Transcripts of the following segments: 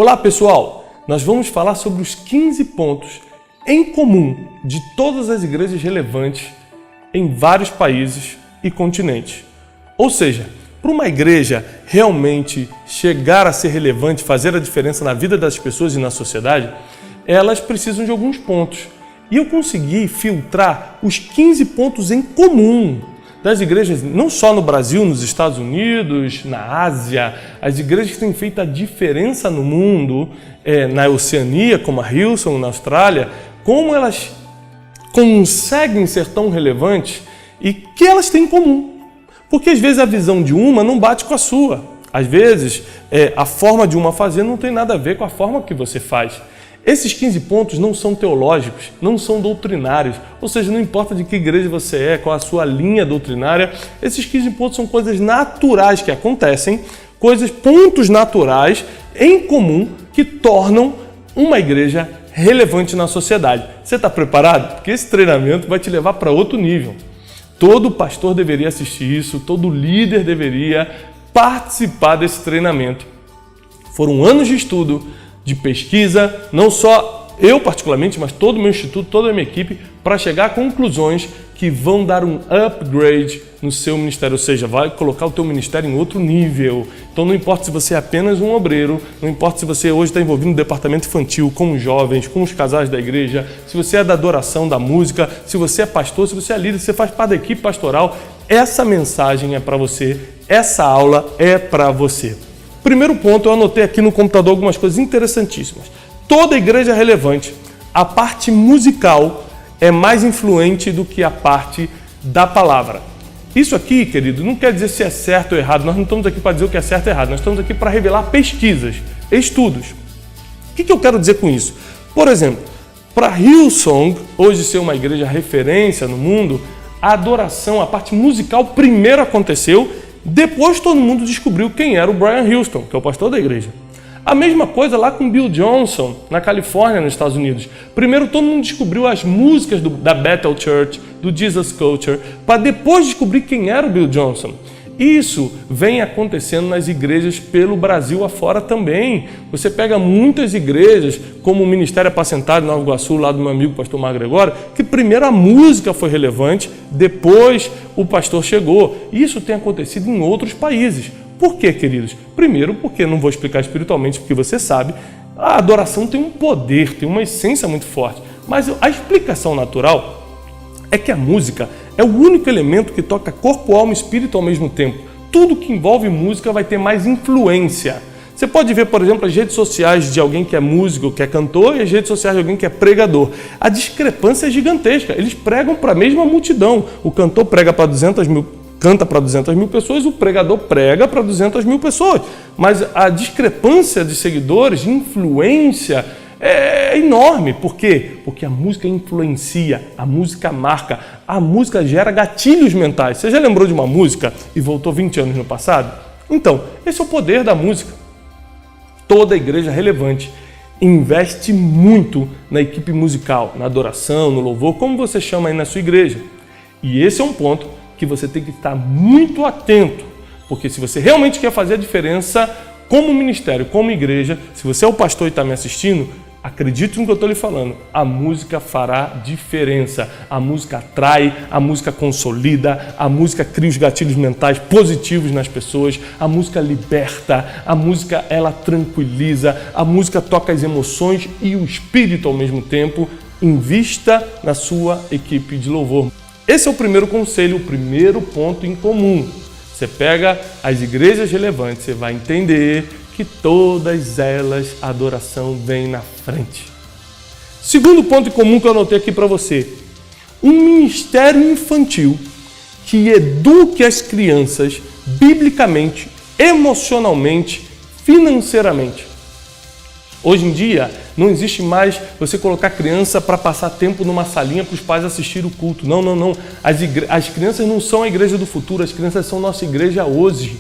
Olá pessoal, nós vamos falar sobre os 15 pontos em comum de todas as igrejas relevantes em vários países e continentes. Ou seja, para uma igreja realmente chegar a ser relevante, fazer a diferença na vida das pessoas e na sociedade, elas precisam de alguns pontos. E eu consegui filtrar os 15 pontos em comum das igrejas, não só no Brasil, nos Estados Unidos, na Ásia, as igrejas que têm feito a diferença no mundo, na Oceania, como a Hillsong, na Austrália, como elas conseguem ser tão relevantes e que elas têm em comum. Porque às vezes a visão de uma não bate com a sua. Às vezes a forma de uma fazer não tem nada a ver com a forma que você faz. Esses 15 pontos não são teológicos, não são doutrinários, ou seja, não importa de que igreja você é, qual a sua linha doutrinária, esses 15 pontos são coisas naturais que acontecem, pontos naturais em comum que tornam uma igreja relevante na sociedade. Você está preparado? Porque esse treinamento vai te levar para outro nível. Todo pastor deveria assistir isso, todo líder deveria participar desse treinamento. Foram anos de estudo, de pesquisa, não só eu particularmente, mas todo o meu instituto, toda a minha equipe, para chegar a conclusões que vão dar um upgrade no seu ministério, ou seja, vai colocar o teu ministério em outro nível. Então não importa se você é apenas um obreiro, não importa se você hoje está envolvido no departamento infantil, com os jovens, com os casais da igreja, se você é da adoração, da música, se você é pastor, se você é líder, se você faz parte da equipe pastoral, essa mensagem é para você, essa aula é para você. Primeiro ponto, eu anotei aqui no computador algumas coisas interessantíssimas. Toda igreja relevante, a parte musical é mais influente do que a parte da palavra. Isso aqui, querido, não quer dizer se é certo ou errado. Nós não estamos aqui para dizer o que é certo ou errado. Nós estamos aqui para revelar pesquisas, estudos. O que eu quero dizer com isso? Por exemplo, para Hillsong, hoje ser uma igreja referência no mundo, a adoração, a parte musical primeiro aconteceu. Depois todo mundo descobriu quem era o Brian Houston, que é o pastor da igreja. A mesma coisa lá com Bill Johnson, na Califórnia, nos Estados Unidos. Primeiro todo mundo descobriu as músicas da Bethel Church, do Jesus Culture, para depois descobrir quem era o Bill Johnson. Isso vem acontecendo nas igrejas pelo Brasil afora também. Você pega muitas igrejas, como o Ministério Apacentado em Nova Iguaçu, lá do meu amigo pastor Marco Gregório, que primeiro a música foi relevante, depois o pastor chegou. Isso tem acontecido em outros países. Por quê, queridos? Primeiro, porque, não vou explicar espiritualmente, porque você sabe, a adoração tem um poder, tem uma essência muito forte. Mas a explicação natural é que a música é o único elemento que toca corpo, alma e espírito ao mesmo tempo. Tudo que envolve música vai ter mais influência. Você pode ver, por exemplo, as redes sociais de alguém que é músico, que é cantor, e as redes sociais de alguém que é pregador. A discrepância é gigantesca. Eles pregam para a mesma multidão. O cantor prega para 200 mil, canta para 200 mil pessoas, o pregador prega para 200 mil pessoas. Mas a discrepância de seguidores, de influência, é enorme. Por quê? Porque a música influencia, a música marca, a música gera gatilhos mentais. Você já lembrou de uma música e voltou 20 anos no passado? Então, esse é o poder da música. Toda igreja relevante investe muito na equipe musical, na adoração, no louvor, como você chama aí na sua igreja. E esse é um ponto que você tem que estar muito atento, porque se você realmente quer fazer a diferença como ministério, como igreja, se você é o pastor e está me assistindo, acredite no que eu estou lhe falando, a música fará diferença. A música atrai, a música consolida, a música cria os gatilhos mentais positivos nas pessoas, a música liberta, a música ela tranquiliza, a música toca as emoções e o espírito ao mesmo tempo. Invista na sua equipe de louvor. Esse é o primeiro conselho, o primeiro ponto em comum. Você pega as igrejas relevantes, você vai entender que todas elas, a adoração vem na frente. Segundo ponto em comum que eu anotei aqui para você. Um ministério infantil que eduque as crianças biblicamente, emocionalmente, financeiramente. Hoje em dia, não existe mais você colocar criança para passar tempo numa salinha para os pais assistirem o culto. Não. As crianças não são a igreja do futuro, as crianças são nossa igreja hoje.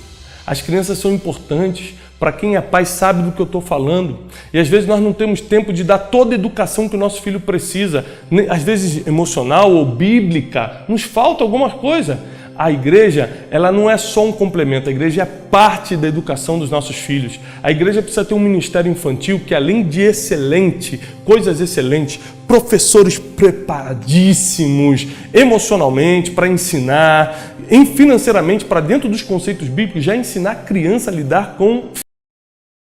As crianças são importantes. Para quem é pai sabe do que eu estou falando. E às vezes nós não temos tempo de dar toda a educação que o nosso filho precisa. Às vezes emocional ou bíblica. Nos falta alguma coisa. a igreja, ela não é só um complemento, a igreja é parte da educação dos nossos filhos. A igreja precisa ter um ministério infantil que, além de excelente, coisas excelentes, professores preparadíssimos emocionalmente para ensinar, financeiramente para dentro dos conceitos bíblicos, já ensinar a criança a lidar com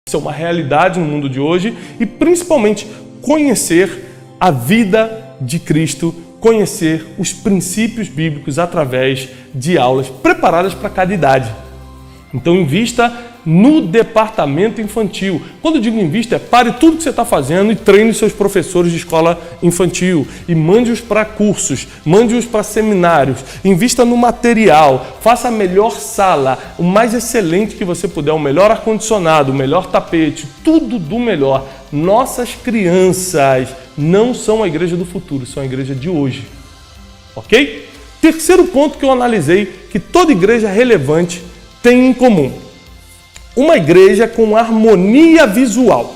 isso é uma realidade no mundo de hoje e principalmente conhecer a vida de Cristo, conhecer os princípios bíblicos através de aulas preparadas para cada idade. Então invista no departamento infantil. Quando eu digo invista, pare tudo que você está fazendo e treine seus professores de escola infantil e mande-os para cursos, mande-os para seminários, invista no material, faça a melhor sala, o mais excelente que você puder, o melhor ar-condicionado, o melhor tapete, tudo do melhor. Nossas crianças não são a igreja do futuro, são a igreja de hoje. Ok? Terceiro ponto que eu analisei, que toda igreja relevante tem em comum. Uma igreja com harmonia visual.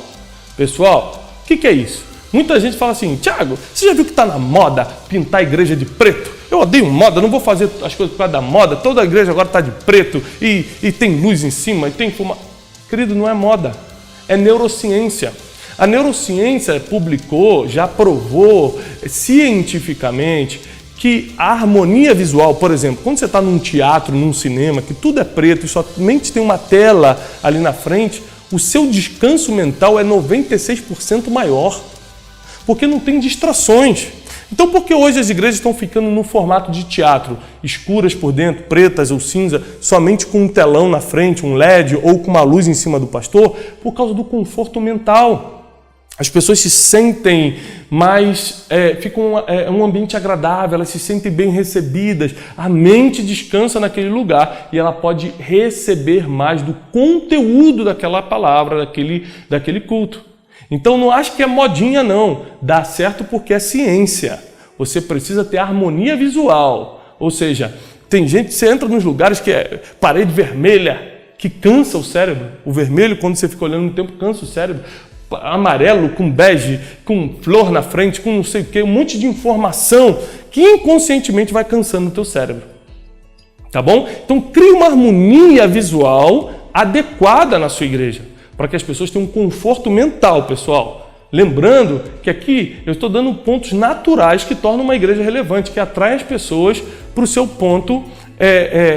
Pessoal, o que é isso? Muita gente fala assim, Tiago, você já viu que está na moda pintar a igreja de preto? Eu odeio moda, não vou fazer as coisas por causa da moda, toda a igreja agora está de preto e tem luz em cima e tem fumaça. Querido, não é moda, é neurociência. A neurociência publicou, já provou cientificamente que a harmonia visual, por exemplo, quando você está num teatro, num cinema, que tudo é preto e somente tem uma tela ali na frente, o seu descanso mental é 96% maior, porque não tem distrações. Então, por que hoje as igrejas estão ficando no formato de teatro, escuras por dentro, pretas ou cinza, somente com um telão na frente, um LED ou com uma luz em cima do pastor? Por causa do conforto mental. As pessoas se sentem mais, um ambiente agradável, elas se sentem bem recebidas, a mente descansa naquele lugar e ela pode receber mais do conteúdo daquela palavra, daquele culto. Então não acho que é modinha não, dá certo porque é ciência. Você precisa ter harmonia visual, ou seja, tem gente, você entra nos lugares que é parede vermelha, que cansa o cérebro. O vermelho, quando você fica olhando no tempo, cansa o cérebro. Amarelo, com bege, com flor na frente, com não sei o que, um monte de informação que inconscientemente vai cansando o teu cérebro. Tá bom? Então crie uma harmonia visual adequada na sua igreja, para que as pessoas tenham um conforto mental, pessoal. Lembrando que aqui eu estou dando pontos naturais que tornam uma igreja relevante, que atraem as pessoas para o seu ponto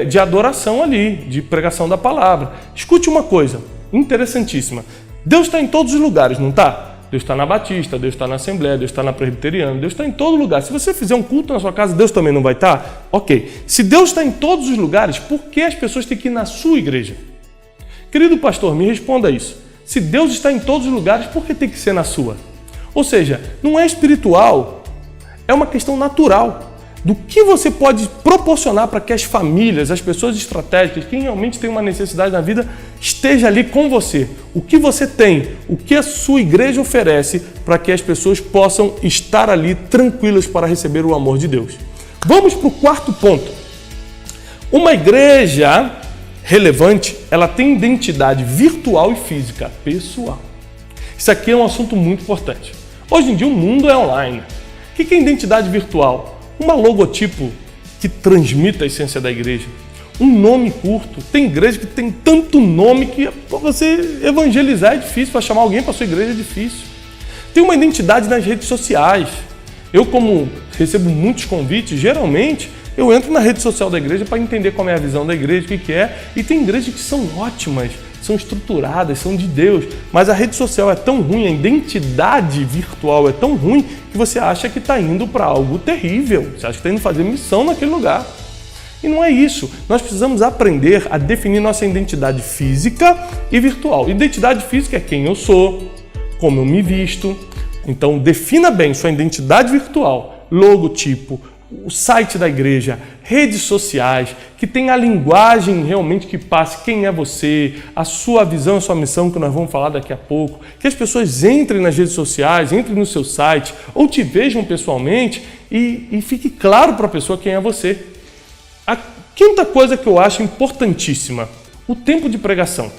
de adoração ali, de pregação da palavra. Escute uma coisa interessantíssima. Deus está em todos os lugares, não está? Deus está na Batista, Deus está na Assembleia, Deus está na Presbiteriana, Deus está em todo lugar. Se você fizer um culto na sua casa, Deus também não vai estar? Ok. Se Deus está em todos os lugares, por que as pessoas têm que ir na sua igreja? Querido pastor, me responda isso. Se Deus está em todos os lugares, por que tem que ser na sua? Ou seja, não é espiritual, é uma questão natural. Do que você pode proporcionar para que as famílias, as pessoas estratégicas, quem realmente tem uma necessidade na vida, esteja ali com você. O que você tem, o que a sua igreja oferece para que as pessoas possam estar ali tranquilas para receber o amor de Deus. Vamos para o quarto ponto. Uma igreja relevante, ela tem identidade virtual e física, pessoal. Isso aqui é um assunto muito importante. Hoje em dia o mundo é online. O que é identidade virtual? Uma logotipo que transmita a essência da igreja. Um nome curto. Tem igreja que tem tanto nome que para você evangelizar é difícil, para chamar alguém para sua igreja é difícil. Tem uma identidade nas redes sociais. Eu, como recebo muitos convites, geralmente eu entro na rede social da igreja para entender qual é a visão da igreja, o que é. E tem igrejas que são ótimas, são estruturadas, são de Deus, mas a rede social é tão ruim, a identidade virtual é tão ruim que você acha que está indo para algo terrível, você acha que está indo fazer missão naquele lugar. E não é isso, nós precisamos aprender a definir nossa identidade física e virtual. Identidade física é quem eu sou, como eu me visto, então defina bem sua identidade virtual, logotipo, o site da igreja, redes sociais, que tenha a linguagem realmente que passe quem é você, a sua visão, a sua missão, que nós vamos falar daqui a pouco, que as pessoas entrem nas redes sociais, entrem no seu site, ou te vejam pessoalmente e fique claro para a pessoa quem é você. A quinta coisa que eu acho importantíssima, o tempo de pregação.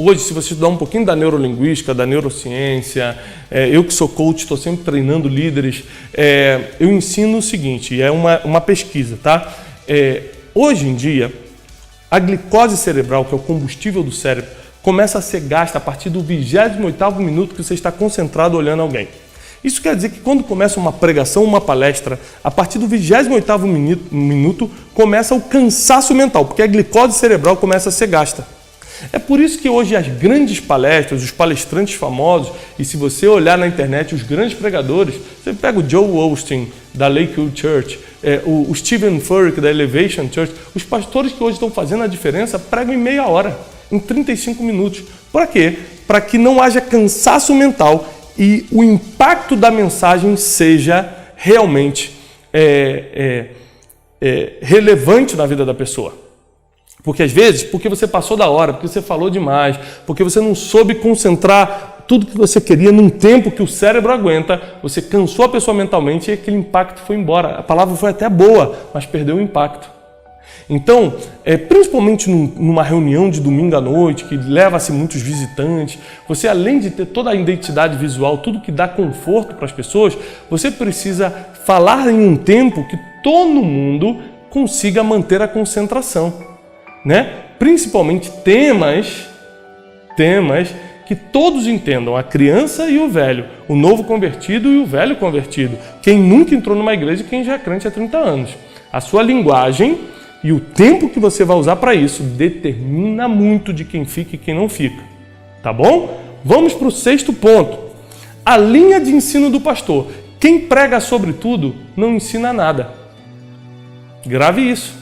Hoje, se você estudar um pouquinho da neurolinguística, da neurociência, eu que sou coach, estou sempre treinando líderes, eu ensino o seguinte, é uma pesquisa, tá? hoje em dia, a glicose cerebral, que é o combustível do cérebro, começa a ser gasta a partir do 28º minuto que você está concentrado olhando alguém. Isso quer dizer que quando começa uma pregação, uma palestra, a partir do 28º minuto começa o cansaço mental, porque a glicose cerebral começa a ser gasta. É por isso que hoje as grandes palestras, os palestrantes famosos, e se você olhar na internet os grandes pregadores, você pega o Joe Osteen, da Lakewood Church, o Stephen Furtick, da Elevation Church, os pastores que hoje estão fazendo a diferença pregam em meia hora, em 35 minutos. Para quê? Para que não haja cansaço mental e o impacto da mensagem seja realmente relevante na vida da pessoa. Porque às vezes, porque você passou da hora, porque você falou demais, porque você não soube concentrar tudo que você queria num tempo que o cérebro aguenta, você cansou a pessoa mentalmente e aquele impacto foi embora. A palavra foi até boa, mas perdeu o impacto. Então, principalmente numa reunião de domingo à noite, que leva-se muitos visitantes, você além de ter toda a identidade visual, tudo que dá conforto para as pessoas, você precisa falar em um tempo que todo mundo consiga manter a concentração. Né? Principalmente temas que todos entendam, a criança e o velho, o novo convertido e o velho convertido, quem nunca entrou numa igreja e quem já é crente há 30 anos. A sua linguagem e o tempo que você vai usar para isso determina muito de quem fica e quem não fica. Tá bom? Vamos para o 6º ponto. A linha de ensino do pastor. Quem prega sobre tudo não ensina nada. Grave isso.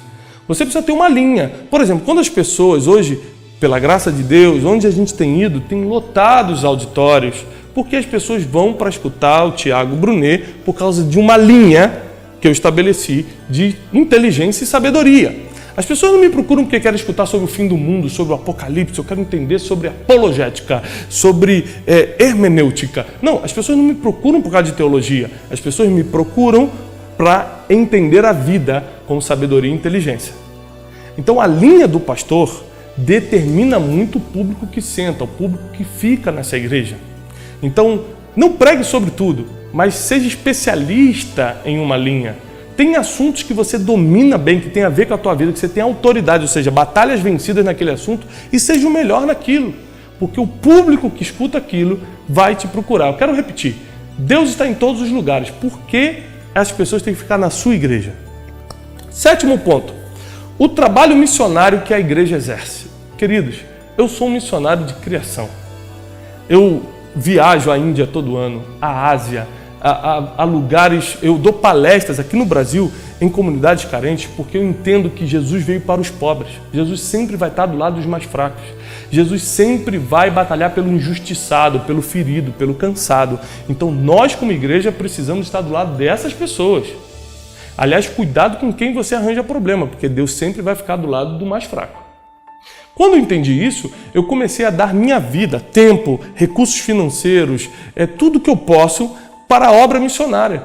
Você precisa ter uma linha. Por exemplo, quando as pessoas hoje, pela graça de Deus, onde a gente tem ido, tem lotado os auditórios, porque as pessoas vão para escutar o Tiago Brunet por causa de uma linha que eu estabeleci de inteligência e sabedoria. As pessoas não me procuram porque querem escutar sobre o fim do mundo, sobre o apocalipse, eu quero entender sobre apologética, sobre hermenêutica. Não, as pessoas não me procuram por causa de teologia, as pessoas me procuram para entender a vida com sabedoria e inteligência. Então a linha do pastor determina muito o público que senta, o público que fica nessa igreja. Então não pregue sobre tudo, mas seja especialista em uma linha. Tem assuntos que você domina bem, que tem a ver com a tua vida, que você tem autoridade, ou seja, batalhas vencidas naquele assunto, e seja o melhor naquilo, porque o público que escuta aquilo vai te procurar. Eu quero repetir, Deus está em todos os lugares, por que as pessoas têm que ficar na sua igreja? 7º ponto, o trabalho missionário que a igreja exerce. Queridos, eu sou um missionário de criação. Eu viajo à Índia todo ano, à Ásia, a lugares, eu dou palestras aqui no Brasil em comunidades carentes, porque eu entendo que Jesus veio para os pobres. Jesus sempre vai estar do lado dos mais fracos. Jesus sempre vai batalhar pelo injustiçado, pelo ferido, pelo cansado. Então nós como igreja precisamos estar do lado dessas pessoas. Aliás, cuidado com quem você arranja problema, porque Deus sempre vai ficar do lado do mais fraco. Quando eu entendi isso, eu comecei a dar minha vida, tempo, recursos financeiros, tudo que eu posso para a obra missionária.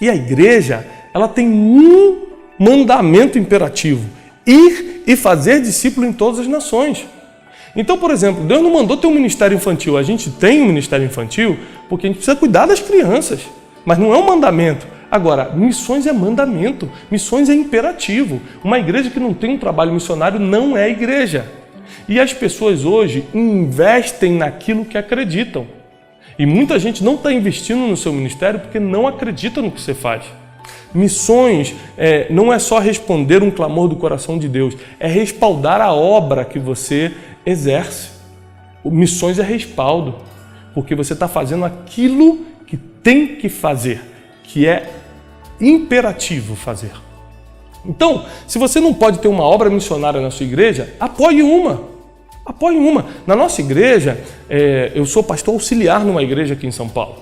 E a igreja, ela tem um mandamento imperativo: ir e fazer discípulo em todas as nações. Então, por exemplo, Deus não mandou ter um ministério infantil. A gente tem um ministério infantil porque a gente precisa cuidar das crianças, mas não é um mandamento. Agora, missões é mandamento, missões é imperativo. Uma igreja que não tem um trabalho missionário não é igreja. E as pessoas hoje investem naquilo que acreditam. E muita gente não está investindo no seu ministério porque não acredita no que você faz. Missões não é só responder um clamor do coração de Deus, é respaldar a obra que você exerce. Missões é respaldo, porque você está fazendo aquilo que tem que fazer, que é imperativo fazer. Então, se você não pode ter uma obra missionária na sua igreja, apoie uma. Apoie uma. Na nossa igreja, eu sou pastor auxiliar numa igreja aqui em São Paulo.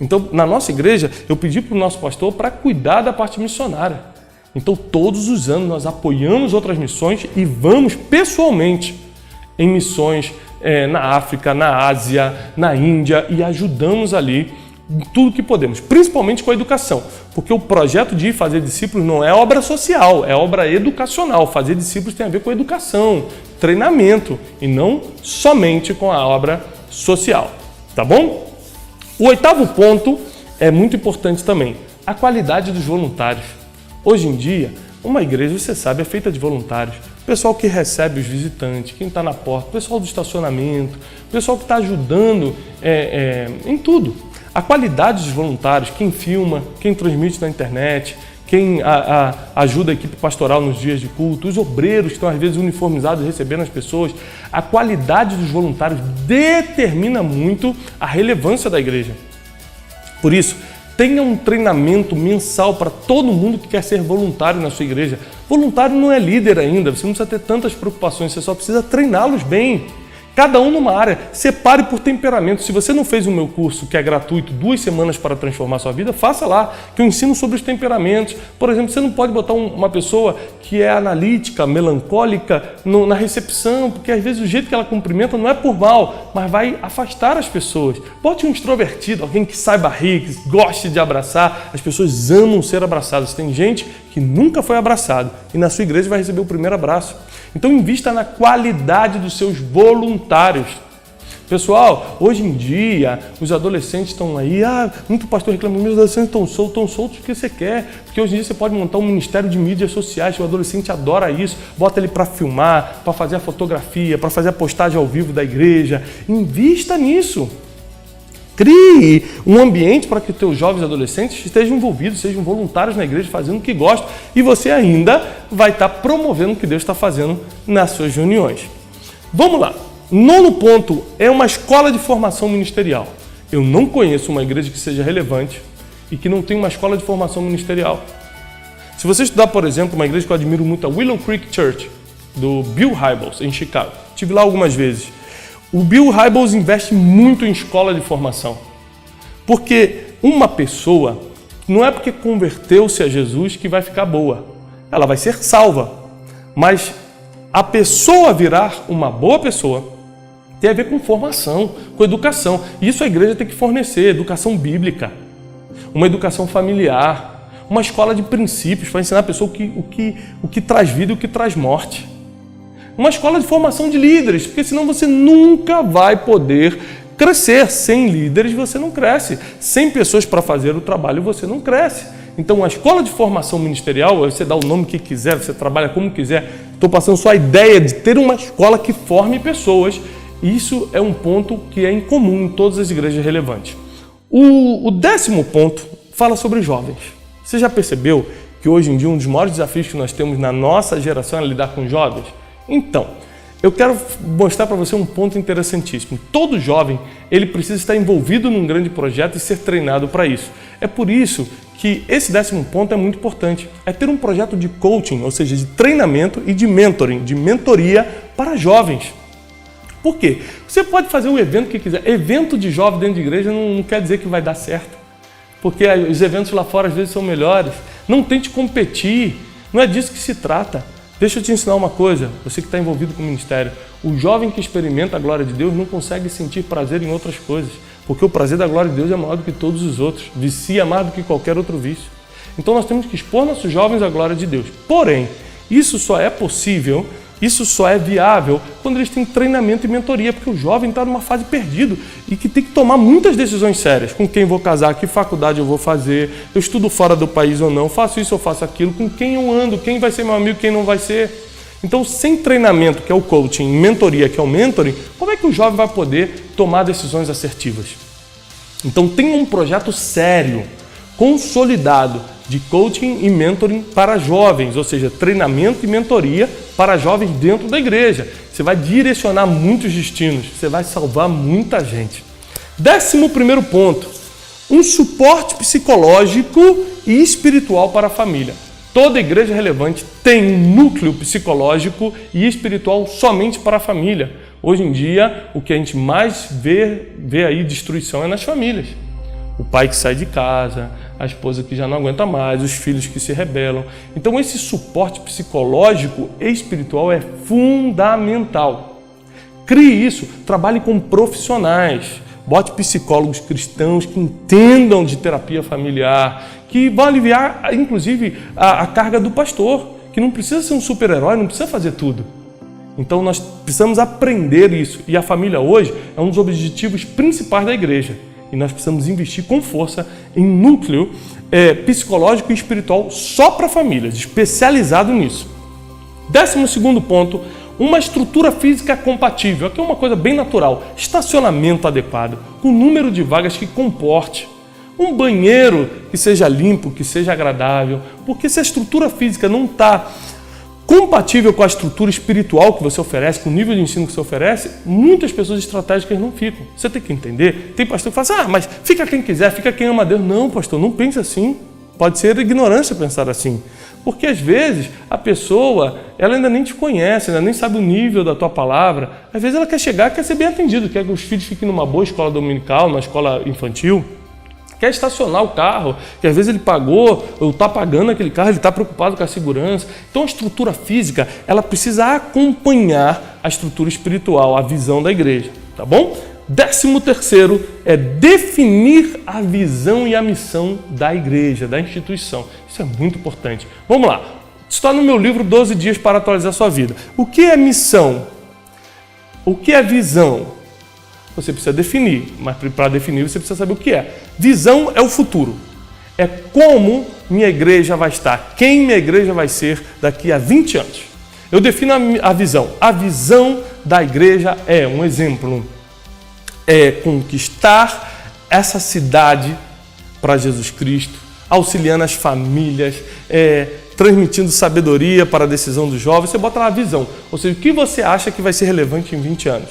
Então, na nossa igreja, eu pedi para o nosso pastor para cuidar da parte missionária. Então, todos os anos nós apoiamos outras missões e vamos pessoalmente em missões na África, na Ásia, na Índia e ajudamos ali em tudo que podemos, principalmente com a educação, porque o projeto de ir fazer discípulos não é obra social, é obra educacional. Fazer discípulos tem a ver com educação, treinamento e não somente com a obra social, tá bom? O 8º ponto é muito importante também, a qualidade dos voluntários. Hoje em dia, uma igreja, você sabe, é feita de voluntários. Pessoal que recebe os visitantes, quem está na porta, pessoal do estacionamento, pessoal que está ajudando em tudo. A qualidade dos voluntários, quem filma, quem transmite na internet, quem ajuda a equipe pastoral nos dias de culto, os obreiros que estão às vezes uniformizados recebendo as pessoas, a qualidade dos voluntários determina muito a relevância da igreja. Por isso, tenha um treinamento mensal para todo mundo que quer ser voluntário na sua igreja. Voluntário não é líder ainda, você não precisa ter tantas preocupações, você só precisa treiná-los bem. Cada um numa área, separe por temperamento. Se você não fez o meu curso, que é gratuito, 2 semanas para transformar sua vida, faça lá, que eu ensino sobre os temperamentos. Por exemplo, você não pode botar uma pessoa que é analítica, melancólica na recepção, porque às vezes o jeito que ela cumprimenta não é por mal, mas vai afastar as pessoas. Bote um extrovertido, alguém que saiba rir, que goste de abraçar. As pessoas amam ser abraçadas. Tem gente que nunca foi abraçado e na sua igreja vai receber o primeiro abraço. Então invista na qualidade dos seus voluntários. Pessoal, hoje em dia, os adolescentes estão aí, muito pastor reclama, meus adolescentes estão soltos porque você quer. Porque hoje em dia você pode montar um ministério de mídias sociais, o adolescente adora isso, bota ele para filmar, para fazer a fotografia, para fazer a postagem ao vivo da igreja. Invista nisso. Crie um ambiente para que os teus jovens adolescentes estejam envolvidos, sejam voluntários na igreja, fazendo o que gostam, e você ainda vai estar promovendo o que Deus está fazendo nas suas reuniões. Vamos lá. 9º ponto é uma escola de formação ministerial. Eu não conheço uma igreja que seja relevante e que não tenha uma escola de formação ministerial. Se você estudar, por exemplo, uma igreja que eu admiro muito, a Willow Creek Church, do Bill Hybels, em Chicago. Estive lá algumas vezes. O Bill Hybels investe muito em escola de formação, porque uma pessoa não é porque converteu-se a Jesus que vai ficar boa, ela vai ser salva, mas a pessoa virar uma boa pessoa tem a ver com formação, com educação, e isso a igreja tem que fornecer, educação bíblica, uma educação familiar, uma escola de princípios para ensinar a pessoa o que traz vida e o que traz morte. Uma escola de formação de líderes, porque senão você nunca vai poder crescer. Sem líderes você não cresce. Sem pessoas para fazer o trabalho você não cresce. Então a escola de formação ministerial, você dá o nome que quiser, você trabalha como quiser. Estou passando só a ideia de ter uma escola que forme pessoas. Isso é um ponto que é incomum em todas as igrejas relevantes. O 10º ponto fala sobre jovens. Você já percebeu que hoje em dia um dos maiores desafios que nós temos na nossa geração é lidar com jovens? Então, eu quero mostrar para você um ponto interessantíssimo. Todo jovem, ele precisa estar envolvido num grande projeto e ser treinado para isso. É por isso que esse 10º ponto é muito importante. É ter um projeto de coaching, ou seja, de treinamento e de mentoring, de mentoria para jovens. Por quê? Você pode fazer o evento que quiser. Evento de jovem dentro de igreja não quer dizer que vai dar certo. Porque os eventos lá fora às vezes são melhores. Não tente competir. Não é disso que se trata. Deixa eu te ensinar uma coisa, você que está envolvido com o ministério. O jovem que experimenta a glória de Deus não consegue sentir prazer em outras coisas, porque o prazer da glória de Deus é maior do que todos os outros, vicia mais do que qualquer outro vício. Então nós temos que expor nossos jovens à glória de Deus. Porém, isso só é possível, isso só é viável quando eles têm treinamento e mentoria, porque o jovem está numa fase perdido e que tem que tomar muitas decisões sérias. Com quem vou casar, que faculdade eu vou fazer, eu estudo fora do país ou não, faço isso ou faço aquilo, com quem eu ando, quem vai ser meu amigo, quem não vai ser. Então, sem treinamento, que é o coaching, mentoria, que é o mentoring, como é que o jovem vai poder tomar decisões assertivas? Então, tenha um projeto sério, consolidado, de coaching e mentoring para jovens, ou seja, treinamento e mentoria para jovens dentro da igreja. Você vai direcionar muitos destinos, você vai salvar muita gente. 11º ponto, um suporte psicológico e espiritual para a família. Toda igreja relevante tem um núcleo psicológico e espiritual somente para a família. Hoje em dia, o que a gente mais vê aí destruição é nas famílias. O pai que sai de casa, a esposa que já não aguenta mais, os filhos que se rebelam. Então esse suporte psicológico e espiritual é fundamental. Crie isso, trabalhe com profissionais, bote psicólogos cristãos que entendam de terapia familiar, que vão aliviar inclusive a carga do pastor, que não precisa ser um super-herói, não precisa fazer tudo. Então nós precisamos aprender isso. E a família hoje é um dos objetivos principais da igreja. E nós precisamos investir com força em núcleo psicológico e espiritual só para famílias, especializado nisso. 12º ponto, uma estrutura física compatível. Aqui é uma coisa bem natural. Estacionamento adequado, com número de vagas que comporte. Um banheiro que seja limpo, que seja agradável. Porque se a estrutura física não está compatível com a estrutura espiritual que você oferece, com o nível de ensino que você oferece, muitas pessoas estratégicas não ficam. Você tem que entender. Tem pastor que fala assim, mas fica quem quiser, fica quem ama a Deus. Não, pastor, não pense assim. Pode ser ignorância pensar assim. Porque às vezes a pessoa, ela ainda nem te conhece, ainda nem sabe o nível da tua palavra. Às vezes ela quer chegar, quer ser bem atendido, quer que os filhos fiquem numa boa escola dominical, numa escola infantil. Quer estacionar o carro, que às vezes ele pagou, ou está pagando aquele carro, ele está preocupado com a segurança. Então a estrutura física, ela precisa acompanhar a estrutura espiritual, a visão da igreja, tá bom? 13º é definir a visão e a missão da igreja, da instituição. Isso é muito importante. Vamos lá, está no meu livro 12 dias para atualizar a sua vida. O que é missão? O que é visão? Você precisa definir, mas para definir você precisa saber o que é. Visão é o futuro. É como minha igreja vai estar, quem minha igreja vai ser daqui a 20 anos. Eu defino a visão. A visão da igreja é, um exemplo, é conquistar essa cidade para Jesus Cristo, auxiliando as famílias, transmitindo sabedoria para a decisão dos jovens. Você bota lá a visão, ou seja, o que você acha que vai ser relevante em 20 anos.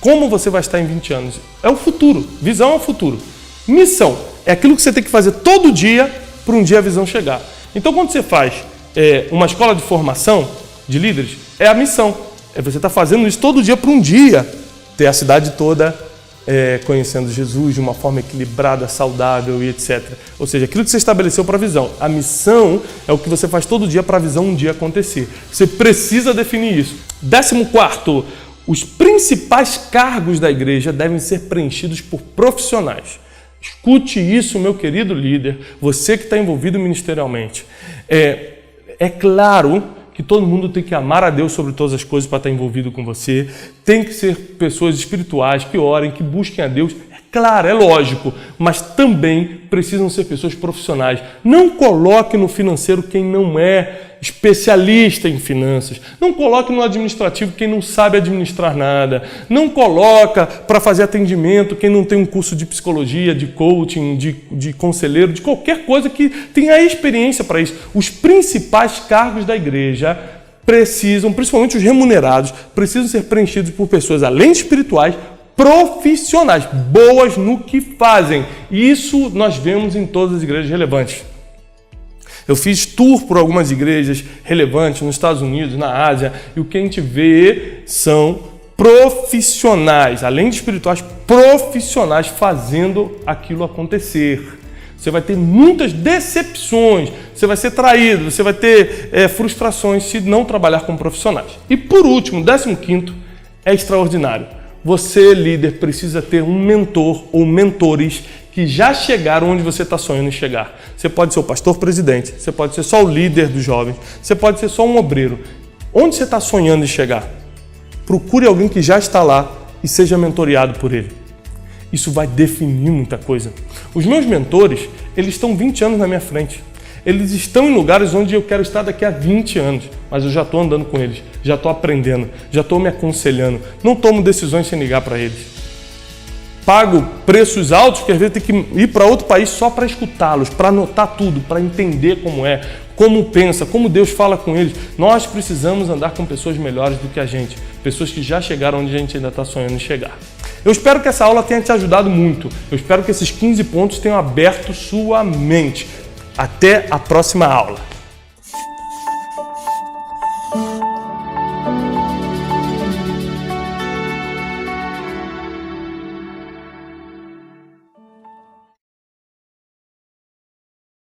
Como você vai estar em 20 anos? É o futuro. Visão é o futuro. Missão é aquilo que você tem que fazer todo dia para um dia a visão chegar. Então, quando você faz uma escola de formação de líderes, é a missão. Você está fazendo isso todo dia para um dia ter a cidade toda conhecendo Jesus de uma forma equilibrada, saudável e etc. Ou seja, aquilo que você estabeleceu para a visão. A missão é o que você faz todo dia para a visão um dia acontecer. Você precisa definir isso. 14º. Os principais cargos da igreja devem ser preenchidos por profissionais. Escute isso, meu querido líder, você que está envolvido ministerialmente. É claro que todo mundo tem que amar a Deus sobre todas as coisas para estar envolvido com você. Tem que ser pessoas espirituais, que orem, que busquem a Deus. É claro, é lógico, mas também precisam ser pessoas profissionais. Não coloque no financeiro quem não é especialista em finanças. Não coloque no administrativo quem não sabe administrar nada. Não coloca para fazer atendimento quem não tem um curso de psicologia, de coaching, de conselheiro, de qualquer coisa que tenha experiência para isso. Os principais cargos da igreja precisam, principalmente os remunerados, precisam ser preenchidos por pessoas, além de espirituais, profissionais, boas no que fazem. Isso nós vemos em todas as igrejas relevantes. Eu fiz tour por algumas igrejas relevantes nos Estados Unidos, na Ásia, e o que a gente vê são profissionais, além de espirituais, profissionais fazendo aquilo acontecer. Você vai ter muitas decepções, você vai ser traído, você vai ter frustrações se não trabalhar com profissionais. E por último, 15º, é extraordinário. Você, líder, precisa ter um mentor ou mentores que já chegaram onde você está sonhando em chegar. Você pode ser o pastor presidente, você pode ser só o líder dos jovens, você pode ser só um obreiro. Onde você está sonhando em chegar? Procure alguém que já está lá e seja mentoreado por ele. Isso vai definir muita coisa. Os meus mentores, eles estão 20 anos na minha frente. Eles estão em lugares onde eu quero estar daqui a 20 anos, mas eu já estou andando com eles, já estou aprendendo, já estou me aconselhando, não tomo decisões sem ligar para eles. Pago preços altos que às vezes tem que ir para outro país só para escutá-los, para anotar tudo, para entender como é, como pensa, como Deus fala com eles. Nós precisamos andar com pessoas melhores do que a gente, pessoas que já chegaram onde a gente ainda está sonhando em chegar. Eu espero que essa aula tenha te ajudado muito, eu espero que esses 15 pontos tenham aberto sua mente. Até a próxima aula.